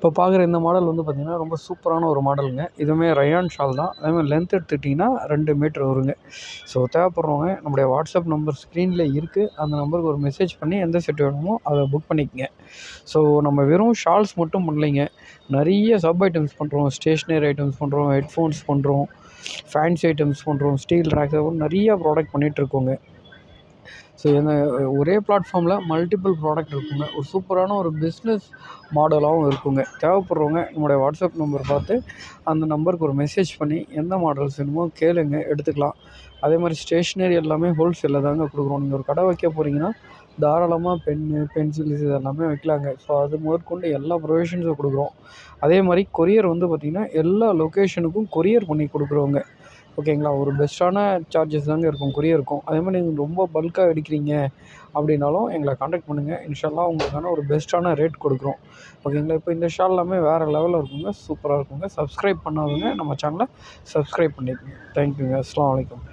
இப்போ பார்க்குற இந்த மாடல் வந்து பார்த்திங்கன்னா ரொம்ப சூப்பரான ஒரு மாடலுங்க. இதுவுமே ரயான் ஷால் தான். அதேமாதிரி லென்த் எடுத்துக்கிட்டிங்கன்னா 2 மீட்டர் வருங்க. ஸோ தேவைப்படுறவங்க நம்முடைய வாட்ஸ்அப் நம்பர் ஸ்க்ரீனில் இருக்குது. அந்த நம்பருக்கு ஒரு மெசேஜ் பண்ணி எந்த செட் வேணுமோ அதை புக் பண்ணிக்கங்க. ஸோ நம்ம வெறும் ஷால்ஸ் மட்டும் பண்ணலைங்க, நிறைய சப் ஐட்டம்ஸ் பண்ணுறோம். ஸ்டேஷ்னரி ஐட்டம்ஸ் பண்ணுறோம், ஹெட்ஃபோன்ஸ் பண்ணுறோம், ஃபேன்சி ஐட்டம்ஸ் பண்ணுறோம், ஸ்டீல் ரேக்ஸ், நிறைய ப்ராடக்ட் பண்ணிகிட்ருக்கோங்க. ஸோ ஒரே பிளாட்ஃபார்மில் மல்டிபிள் ப்ராடக்ட் இருக்குங்க. ஒரு சூப்பரான ஒரு பிஸ்னஸ் மாடலாகவும் இருக்குங்க. தேவைப்படுறவங்க நம்முடைய வாட்ஸ்அப் நம்பர் பார்த்து அந்த நம்பருக்கு ஒரு மெசேஜ் பண்ணி எந்த மாடல்ஸ் வேணுமோ கேளுங்க, எடுத்துக்கலாம். அதே மாதிரி ஸ்டேஷ்னரி எல்லாமே ஹோல்சேலில் தாங்க கொடுக்குறோம். நீங்கள் ஒரு கடை வைக்க போகிறீங்கன்னா தாராளமாக பென்னு, பென்சில்ஸ் இது எல்லாமே வைக்கலாங்க. ஸோ அது முதற்கொண்டு எல்லா ப்ரொவிஷன்ஸும் கொடுக்குறோம். அதே மாதிரி கொரியர் வந்து பார்த்திங்கன்னா எல்லா லொக்கேஷனுக்கும் கொரியர் பண்ணி கொடுக்குறோங்க. ஓகேங்களா? ஒரு பெஸ்ட்டான சார்ஜஸ் தாங்க இருக்கும் கொரியருக்கும். அதே மாதிரி நீங்கள் ரொம்ப பல்காக எடுக்கிறீங்க அப்படின்னாலும் எங்களை கான்டாக்ட் பண்ணுங்கள். இன்ஷால்லா உங்களுக்கான ஒரு பெஸ்ட்டான ரேட் கொடுக்குறோம். ஓகேங்களா? இப்போ இந்த ஷால் எல்லாமே வேறு லெவலில் இருக்குங்க, சூப்பராக இருக்குங்க. சப்ஸ்கிரைப் பண்ணாதவங்க நம்ம சேனலை சப்ஸ்கிரைப் பண்ணிக்கோங்க. தேங்க்யூங்க. அஸ்ஸலாமு அலைக்கும்.